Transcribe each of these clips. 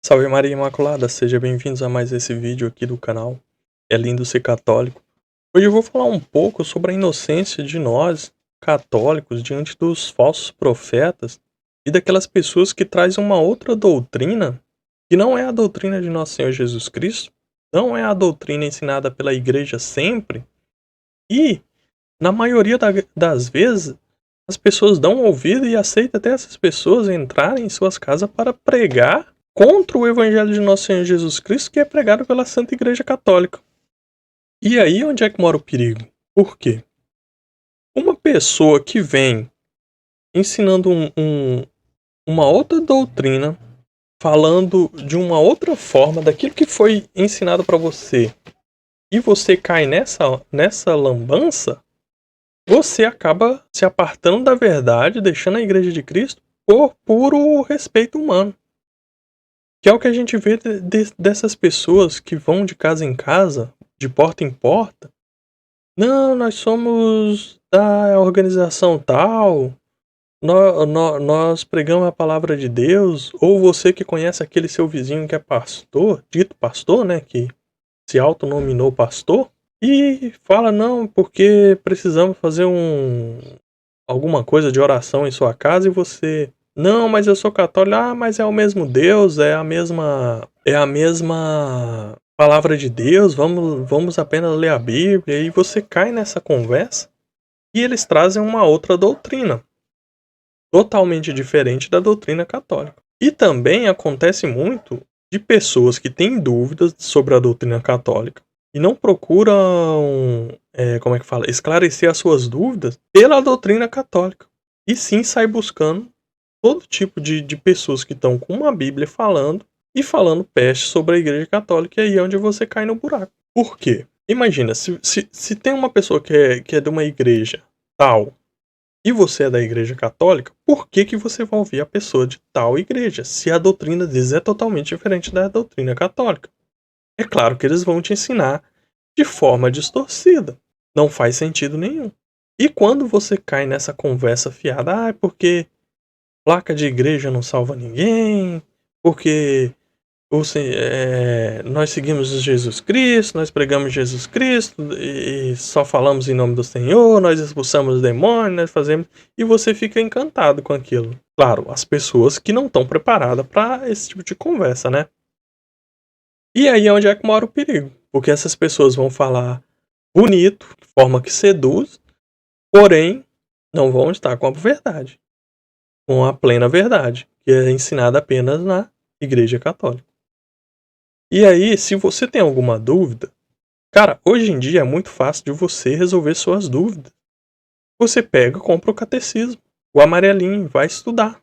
Salve Maria Imaculada, seja bem-vindos a mais esse vídeo aqui do canal. É lindo ser católico. Hoje eu vou falar um pouco sobre a inocência de nós, católicos, diante dos falsos profetas e daquelas pessoas que trazem uma outra doutrina, que não é a doutrina de nosso Senhor Jesus Cristo, não é a doutrina ensinada pela igreja sempre, e, na maioria das vezes, as pessoas dão ouvido e aceitam até essas pessoas entrarem em suas casas para pregar contra o evangelho de nosso Senhor Jesus Cristo, que é pregado pela Santa Igreja Católica. E aí onde é que mora o perigo? Por quê? Uma pessoa que vem ensinando uma outra doutrina, falando de uma outra forma daquilo que foi ensinado para você, e você cai nessa lambança, você acaba se apartando da verdade, deixando a Igreja de Cristo por puro respeito humano. Que é o que a gente vê dessas pessoas que vão de casa em casa, de porta em porta. Não, nós somos da organização tal, nós pregamos a palavra de Deus. Ou você que conhece aquele seu vizinho que é pastor, dito pastor, né, que se autonominou pastor, e fala, não, porque precisamos fazer alguma coisa de oração em sua casa, e você, não, mas eu sou católico. Ah, mas é o mesmo Deus, é a mesma palavra de Deus, vamos apenas ler a Bíblia. E você cai nessa conversa e eles trazem uma outra doutrina, totalmente diferente da doutrina católica. E também acontece muito de pessoas que têm dúvidas sobre a doutrina católica e não procuram, esclarecer as suas dúvidas pela doutrina católica. E sim sai buscando todo tipo de pessoas que estão com uma Bíblia falando e falando peste sobre a Igreja Católica, e aí é onde você cai no buraco. Por quê? Imagina, se tem uma pessoa que é de uma igreja tal e você é da Igreja Católica, por que você vai ouvir a pessoa de tal igreja, se a doutrina deles é totalmente diferente da doutrina católica? É claro que eles vão te ensinar de forma distorcida. Não faz sentido nenhum. E quando você cai nessa conversa fiada, é porque placa de igreja não salva ninguém, porque nós seguimos Jesus Cristo, nós pregamos Jesus Cristo e só falamos em nome do Senhor, nós expulsamos os demônios, nós fazemos. E você fica encantado com aquilo. Claro, as pessoas que não estão preparadas para esse tipo de conversa, né? E aí é onde é que mora o perigo. Porque essas pessoas vão falar bonito, de forma que seduz, porém não vão estar com a verdade, com a plena verdade, que é ensinada apenas na Igreja Católica. E aí, se você tem alguma dúvida, cara, hoje em dia é muito fácil de você resolver suas dúvidas. Você pega, compra o catecismo, o amarelinho, vai estudar.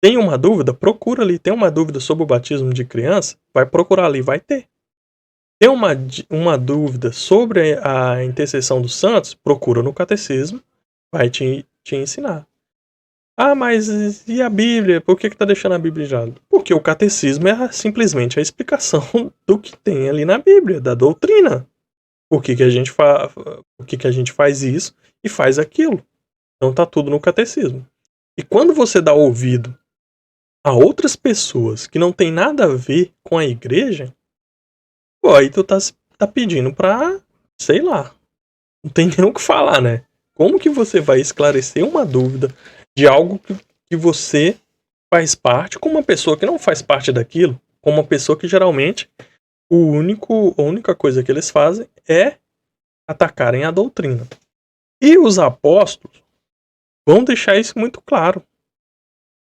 Tem uma dúvida? Procura ali. Tem uma dúvida sobre o batismo de criança? Vai procurar ali, vai ter. Tem uma dúvida sobre a intercessão dos santos? Procura no catecismo, vai te ensinar. Ah, mas e a Bíblia? Por que tá deixando a Bíblia de lado? Porque o catecismo é simplesmente a explicação do que tem ali na Bíblia, da doutrina. Por que a gente faz isso e faz aquilo? Então tá tudo no catecismo. E quando você dá ouvido a outras pessoas que não tem nada a ver com a igreja, pô, aí tu tá pedindo pra, sei lá, não tem nem o que falar, né? Como que você vai esclarecer uma dúvida de algo que você faz parte com uma pessoa que não faz parte daquilo? Com uma pessoa que geralmente a única coisa que eles fazem é atacarem a doutrina. E os apóstolos vão deixar isso muito claro.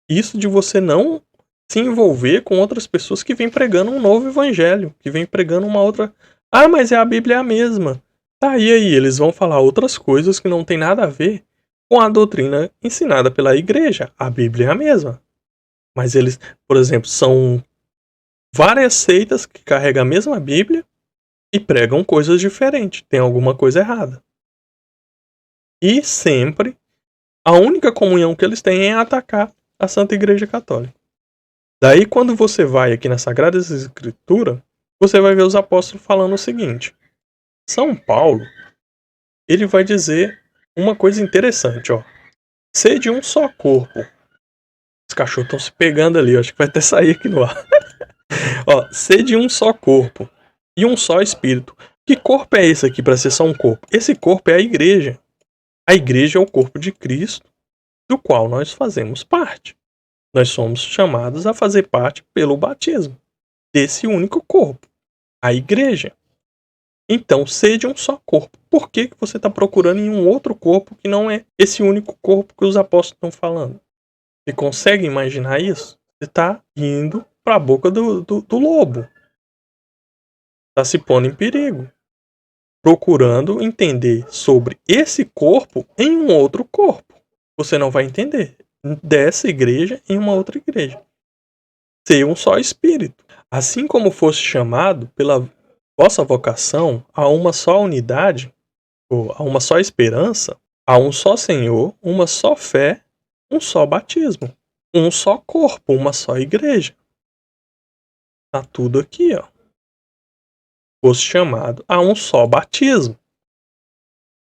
Isso de você não se envolver com outras pessoas que vêm pregando um novo evangelho, que vêm pregando uma outra... Ah, mas a Bíblia é a mesma. Tá, e aí? Eles vão falar outras coisas que não tem nada a ver com a doutrina ensinada pela igreja. A Bíblia é a mesma. Mas eles, por exemplo, são várias seitas que carregam a mesma Bíblia e pregam coisas diferentes. Tem alguma coisa errada. E sempre a única comunhão que eles têm é atacar a Santa Igreja Católica. Daí, quando você vai aqui na Sagrada Escritura, você vai ver os apóstolos falando o seguinte. São Paulo, ele vai dizer uma coisa interessante, ó. Sede um só corpo. Os cachorros estão se pegando ali, eu acho que vai até sair aqui no ar. Ó, ser de um só corpo e um só espírito. Que corpo é esse aqui para ser só um corpo? Esse corpo é a igreja. A igreja é o corpo de Cristo, do qual nós fazemos parte. Nós somos chamados a fazer parte pelo batismo desse único corpo, a igreja. Então, seja um só corpo. Por que você está procurando em um outro corpo que não é esse único corpo que os apóstolos estão falando? Você consegue imaginar isso? Você está indo para a boca do lobo. Está se pondo em perigo. Procurando entender sobre esse corpo em um outro corpo. Você não vai entender dessa igreja em uma outra igreja. Ser um só espírito. Assim como fosse chamado pela vossa vocação a uma só unidade, ou a uma só esperança, a um só Senhor, uma só fé, um só batismo, um só corpo, uma só igreja. Tá tudo aqui, ó. Fosse chamado a um só batismo.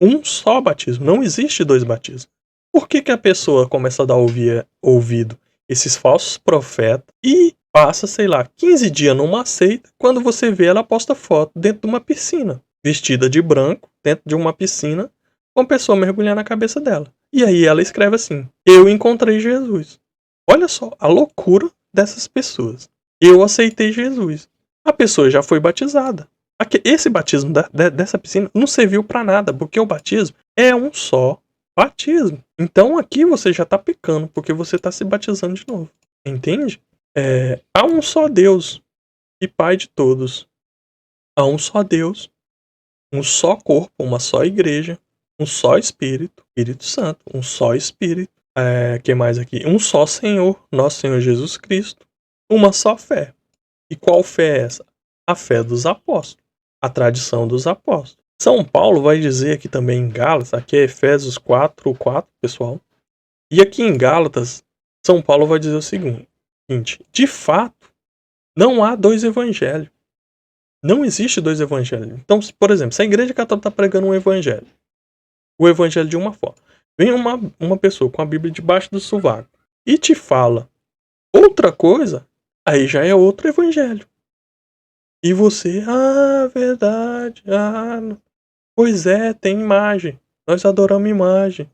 Um só batismo. Não existe dois batismos. Por que a pessoa começa a dar ouvido esses falsos profetas e passa, sei lá, 15 dias numa seita, quando você vê ela posta foto dentro de uma piscina, vestida de branco, dentro de uma piscina, com a pessoa mergulhando na cabeça dela. E aí ela escreve assim: eu encontrei Jesus. Olha só a loucura dessas pessoas. Eu aceitei Jesus. A pessoa já foi batizada. Esse batismo dessa piscina não serviu para nada, porque o batismo é um só batismo. Então aqui você já está pecando, porque você está se batizando de novo. Entende? Há um só Deus e Pai de todos. Há um só Deus, um só corpo, uma só igreja, um só Espírito, Espírito Santo, um só Espírito. Que mais aqui? Um só Senhor, nosso Senhor Jesus Cristo. Uma só fé. E qual fé é essa? A fé dos apóstolos. A tradição dos apóstolos. São Paulo vai dizer aqui também em Gálatas, aqui é Efésios 4:4, pessoal. E aqui em Gálatas, São Paulo vai dizer o seguinte: de fato, não há dois evangelhos. Não existe dois evangelhos. Então, por exemplo, se a igreja católica está pregando um evangelho, o evangelho de uma forma, vem uma pessoa com a Bíblia debaixo do sovaco e te fala outra coisa, aí já é outro evangelho. E você, verdade, pois é, tem imagem, nós adoramos imagem.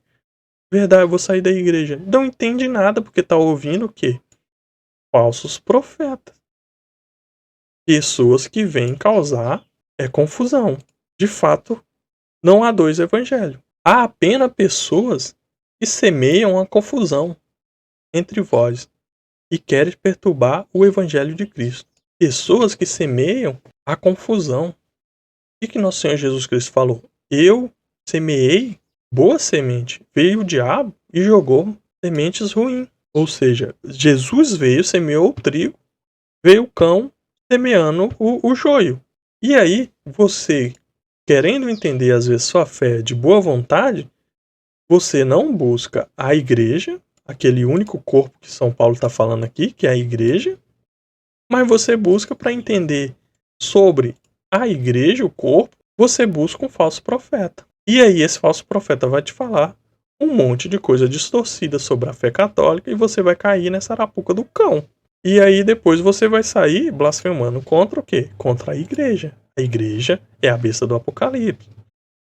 Verdade, eu vou sair da igreja. Não entende nada porque tá ouvindo o quê? Falsos profetas. Pessoas que vêm causar confusão. De fato, não há dois evangelhos. Há apenas pessoas que semeiam a confusão entre vós e querem perturbar o evangelho de Cristo. Pessoas que semeiam a confusão. O que nosso Senhor Jesus Cristo falou? Eu semeei boa semente. Veio o diabo e jogou sementes ruins. Ou seja, Jesus veio, semeou o trigo, veio o cão semeando o joio. E aí, você, querendo entender às vezes sua fé de boa vontade, você não busca a igreja, aquele único corpo que São Paulo está falando aqui, que é a igreja, mas você busca para entender sobre a igreja, o corpo, você busca um falso profeta. E aí esse falso profeta vai te falar um monte de coisa distorcida sobre a fé católica e você vai cair nessa arapuca do cão. E aí depois você vai sair blasfemando contra o quê? Contra a igreja. A igreja é a besta do Apocalipse.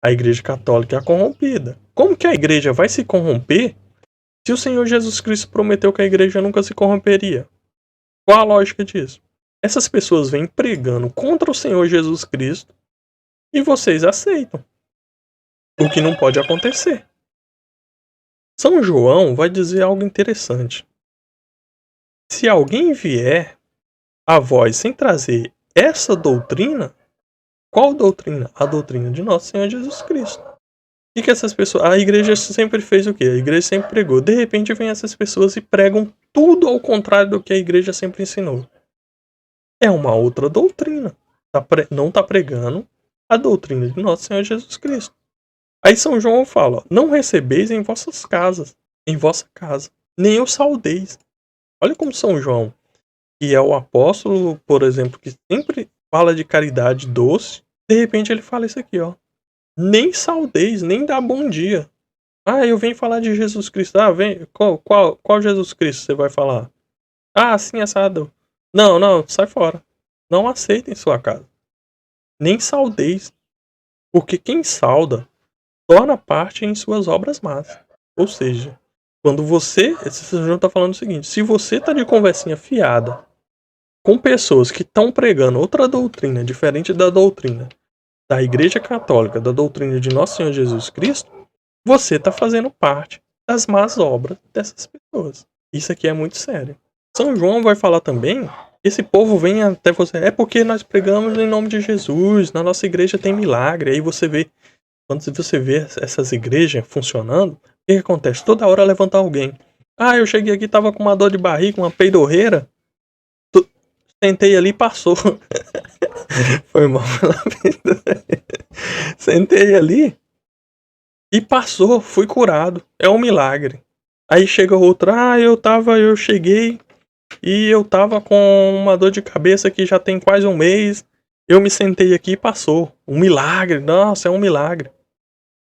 A igreja católica é a corrompida. Como que a igreja vai se corromper se o Senhor Jesus Cristo prometeu que a igreja nunca se corromperia? Qual a lógica disso? Essas pessoas vêm pregando contra o Senhor Jesus Cristo e vocês aceitam. O que não pode acontecer. São João vai dizer algo interessante. Se alguém vier a vós sem trazer essa doutrina, qual doutrina? A doutrina de nosso Senhor Jesus Cristo. E que essas pessoas... A igreja sempre fez o quê? A igreja sempre pregou. De repente vem essas pessoas e pregam tudo ao contrário do que a igreja sempre ensinou. É uma outra doutrina. Não está pregando a doutrina de nosso Senhor Jesus Cristo. Aí São João fala: não recebeis em vossas casas, em vossa casa, nem os saudeis. Olha como São João, que é o apóstolo, por exemplo, que sempre fala de caridade doce, de repente ele fala isso aqui, ó. Nem saudeis, nem dá bom dia. Eu venho falar de Jesus Cristo. Vem, qual Jesus Cristo você vai falar? Sim, assado. Não, sai fora. não aceita em sua casa. Nem saudeis, porque quem sauda torna parte em suas obras más. Ou seja, quando você, esse São João está falando o seguinte, se você está de conversinha fiada com pessoas que estão pregando outra doutrina diferente da doutrina da Igreja Católica, da doutrina de Nosso Senhor Jesus Cristo, você está fazendo parte das más obras dessas pessoas. Isso aqui é muito sério. São João vai falar também, esse povo vem até você, é porque nós pregamos em nome de Jesus, na nossa igreja tem milagre. Aí você vê, quando você vê essas igrejas funcionando, o que acontece? Toda hora levanta alguém. Ah, eu cheguei aqui, tava com uma dor de barriga, uma peidorreira, sentei ali e passou. Foi mal. Sentei ali e passou, fui curado. É um milagre. Aí chega outro, eu cheguei e eu tava com uma dor de cabeça que já tem quase um mês. Eu me sentei aqui e passou. Um milagre, nossa, é um milagre.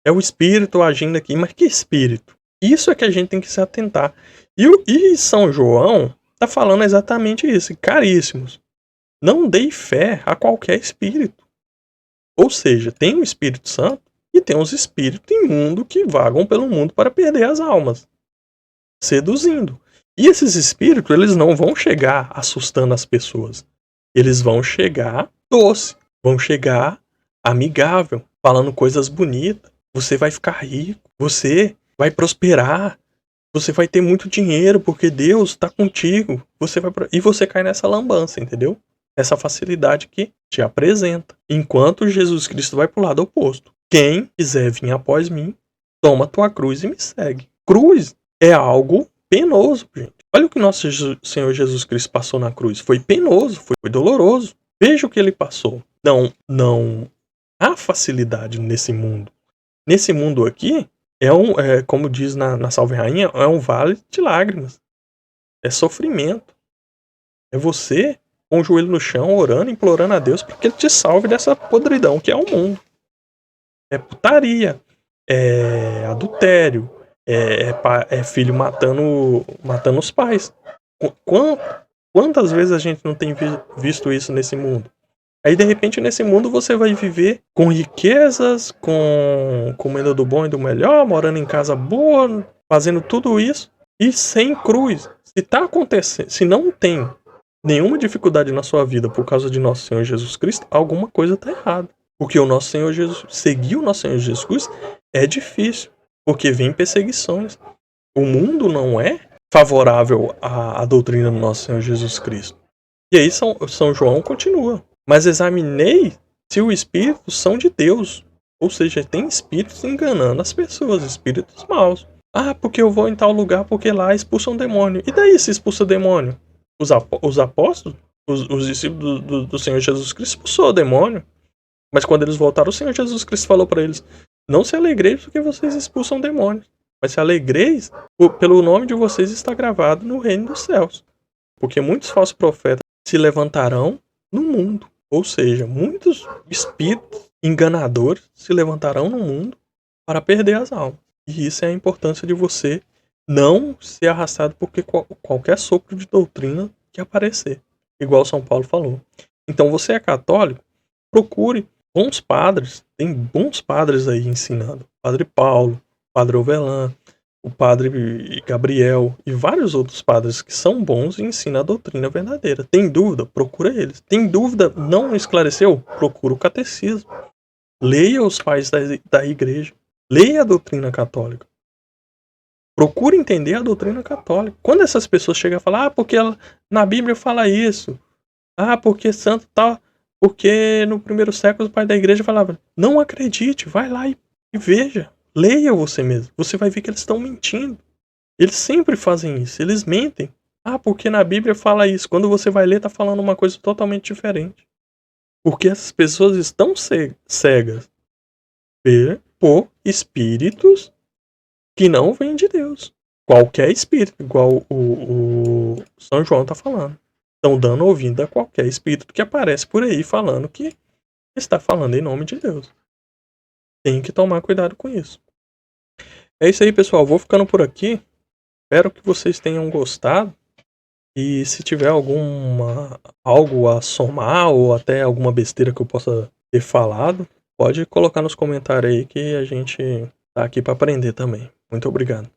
É o Espírito agindo aqui. Mas que Espírito? Isso é que a gente tem que se atentar. E São João tá falando exatamente isso. Caríssimos, não dei fé a qualquer espírito. Ou seja, tem o Espírito Santo e tem os espíritos imundos que vagam pelo mundo para perder as almas, seduzindo. E esses espíritos, eles não vão chegar assustando as pessoas. Eles vão chegar doce, vão chegar amigável, falando coisas bonitas. Você vai ficar rico, você vai prosperar, você vai ter muito dinheiro porque Deus está contigo. E você cai nessa lambança, entendeu? Essa facilidade que te apresenta. Enquanto Jesus Cristo vai pro lado oposto. Quem quiser vir após mim, toma tua cruz e me segue. Cruz é algo penoso, gente. Olha o que nosso Senhor Jesus Cristo passou na cruz. Foi penoso, foi doloroso. Veja o que ele passou. Não há facilidade nesse mundo. Nesse mundo aqui, como diz na Salve Rainha, é um vale de lágrimas. É sofrimento. É você com o joelho no chão, orando, implorando a Deus para que Ele te salve dessa podridão que é o mundo. É putaria, é adultério, é filho matando os pais. Quantas vezes a gente não tem visto isso nesse mundo? Aí, de repente, nesse mundo você vai viver com riquezas, comendo do bom e do melhor, morando em casa boa, fazendo tudo isso e sem cruz. Se tá acontecendo, se não tem nenhuma dificuldade na sua vida por causa de nosso Senhor Jesus Cristo, alguma coisa tá errada. Porque o nosso Senhor Jesus, seguir o nosso Senhor Jesus Cristo é difícil, porque vem perseguições. O mundo não é favorável à doutrina do nosso Senhor Jesus Cristo. E aí São João continua. Mas examinei se os espíritos são de Deus. Ou seja, tem espíritos enganando as pessoas, espíritos maus. Ah, porque eu vou em tal lugar porque lá expulsam demônio. E daí se expulsa demônio? Os apóstolos, os discípulos do Senhor Jesus Cristo expulsou o demônio. Mas quando eles voltaram, o Senhor Jesus Cristo falou para eles: não se alegreis porque vocês expulsam demônios, mas se alegreis pelo nome de vocês está gravado no reino dos céus. Porque muitos falsos profetas se levantarão no mundo. Ou seja, muitos espíritos enganadores se levantarão no mundo para perder as almas. E isso é a importância de você não ser arrastado por qualquer sopro de doutrina que aparecer. Igual São Paulo falou. Então você é católico, procure bons padres. Tem bons padres aí ensinando. Padre Paulo, Padre Ovelan, o Padre Gabriel e vários outros padres que são bons e ensinam a doutrina verdadeira. Tem dúvida? Procura eles. Tem dúvida? Não esclareceu? Procura o catecismo. Leia os pais da igreja. Leia a doutrina católica. Procure entender a doutrina católica. Quando essas pessoas chegam a falar, porque na Bíblia fala isso. Porque santo tal. Porque no primeiro século o pai da igreja falava. Não acredite, vai lá e veja. Leia você mesmo. Você vai ver que eles estão mentindo. Eles sempre fazem isso. Eles mentem. Porque na Bíblia fala isso. Quando você vai ler, tá falando uma coisa totalmente diferente. Porque essas pessoas estão cegas por espíritos que não vêm de Deus. Qualquer espírito, igual o São João tá falando. Estão dando ouvido a qualquer espírito que aparece por aí falando que está falando em nome de Deus. Tem que tomar cuidado com isso. É isso aí, pessoal. Vou ficando por aqui. Espero que vocês tenham gostado. E se tiver algo a somar ou até alguma besteira que eu possa ter falado, pode colocar nos comentários aí que a gente tá aqui para aprender também. Muito obrigado.